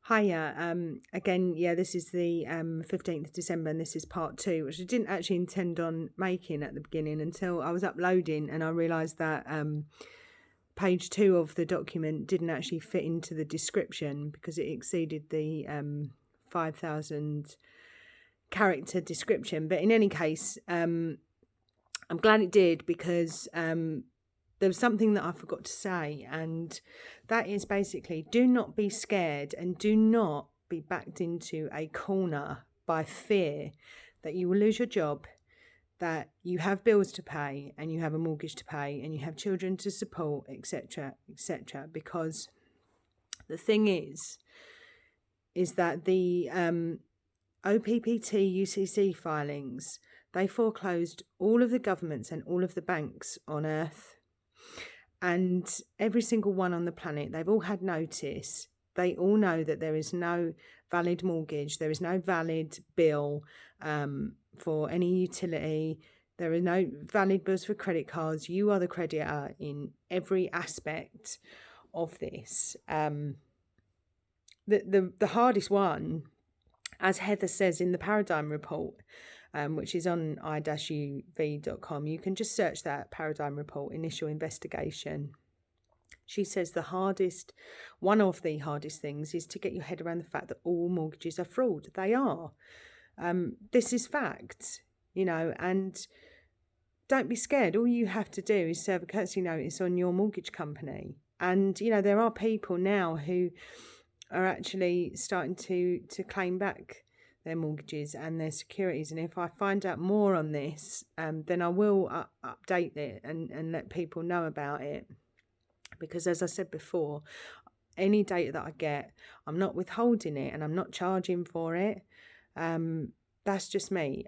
Hiya. Again, yeah, this is the 15th of December and this is part 2, which I didn't actually intend on making at the beginning until I was uploading and I realised that page 2 of the document didn't actually fit into the description because it exceeded the 5,000 character description. But in any case, I'm glad it did because there was something that I forgot to say, and that is basically, do not be scared and do not be backed into a corner by fear that you will lose your job, that you have bills to pay and you have a mortgage to pay and you have children to support, etc., etc. Because the thing is that the OPPT UCC filings, they foreclosed all of the governments and all of the banks on earth. And every single one on the planet, they've all had notice. They all know that there is no valid mortgage. There is no valid bill for any utility. There are no valid bills for credit cards. You are the creditor in every aspect of this. The hardest one, as Heather says in the Paradigm Report, which is on i-uv.com. You can just search that Paradigm Report, Initial Investigation. She says one of the hardest things is to get your head around the fact that all mortgages are fraud. They are. This is fact, and don't be scared. All you have to do is serve a courtesy notice on your mortgage company. And, there are people now who are actually starting to claim back their mortgages and their securities. And if I find out more on this, then I will update it and let people know about it. Because as I said before, any data that I get, I'm not withholding it and I'm not charging for it. That's just me.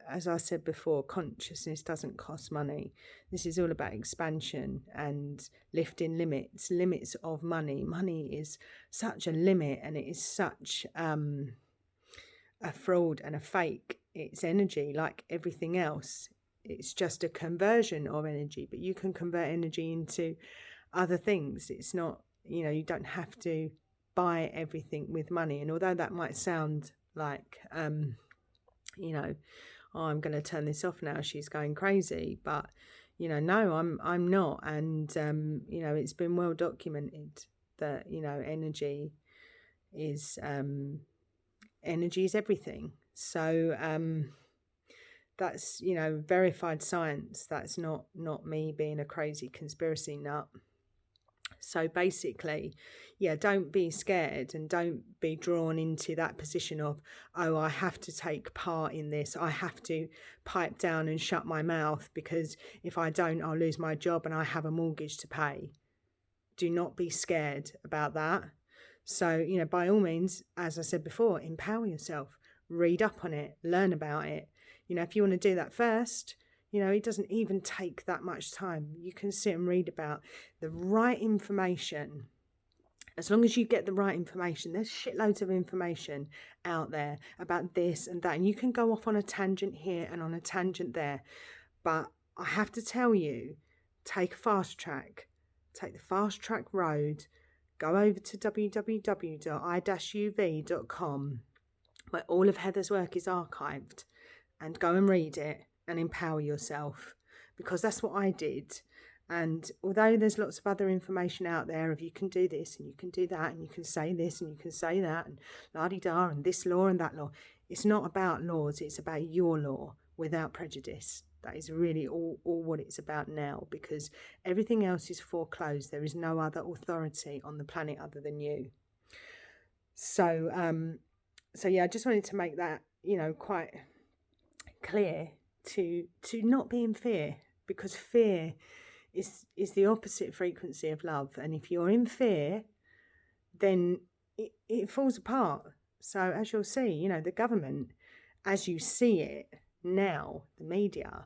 As I said before, consciousness doesn't cost money. This is all about expansion and lifting limits of money. Money is such a limit and it is such a fraud and a fake. It's energy like everything else. It's just a conversion of energy, but you can convert energy into other things. It's not, you don't have to buy everything with money. And although that might sound like, I'm going to turn this off now, she's going crazy, but, no, I'm not. And, it's been well documented that, energy is everything. So, that's, verified science. That's not me being a crazy conspiracy nut. So basically, don't be scared and don't be drawn into that position of, oh, I have to take part in this. I have to pipe down and shut my mouth because if I don't, I'll lose my job and I have a mortgage to pay. Do not be scared about that. So, by all means, as I said before, empower yourself, read up on it, learn about it. If you want to do that first, it doesn't even take that much time. You can sit and read about the right information. As long as you get the right information, there's shitloads of information out there about this and that. And you can go off on a tangent here and on a tangent there. But I have to tell you, take a fast track. Take the fast track road. Go over to www.i-uv.com where all of Heather's work is archived, and go and read it and empower yourself, because that's what I did. And although there's lots of other information out there of you can do this and you can do that and you can say this and you can say that and la-di-da and this law and that law, it's not about laws, it's about your law without prejudice. That is really all what it's about now, because everything else is foreclosed. There is no other authority on the planet other than you. So I just wanted to make that, quite clear to not be in fear, because fear is the opposite frequency of love. And if you're in fear, then it falls apart. So as you'll see, the government, as you see it now, the media,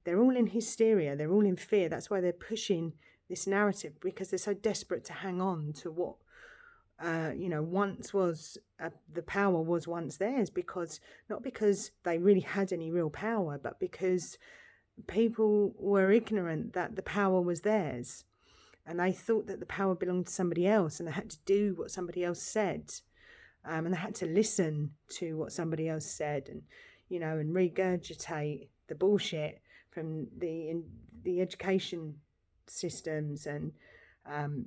they're all in hysteria. They're all in fear. That's why they're pushing this narrative, because they're so desperate to hang on to what, once was, the power was once theirs, because not because they really had any real power, but because people were ignorant that the power was theirs. and they thought that the power belonged to somebody else, and they had to do what somebody else said, and they had to listen to what somebody else said, and and regurgitate the bullshit from the education systems and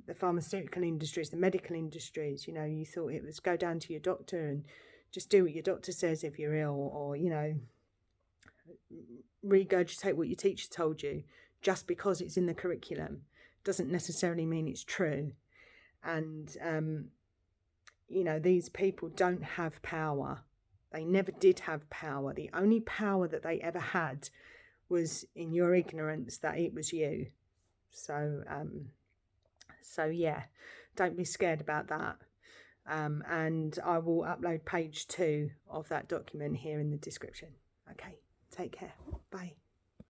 the pharmaceutical industries, the medical industries. You thought it was go down to your doctor and just do what your doctor says if you're ill, or regurgitate what your teacher told you just because it's in the curriculum doesn't necessarily mean it's true. And these people don't have power. They never did have power. The only power that they ever had was in your ignorance that it was you. So yeah, don't be scared about that. And I will upload page 2 of that document here in the description. Okay, take care. Bye.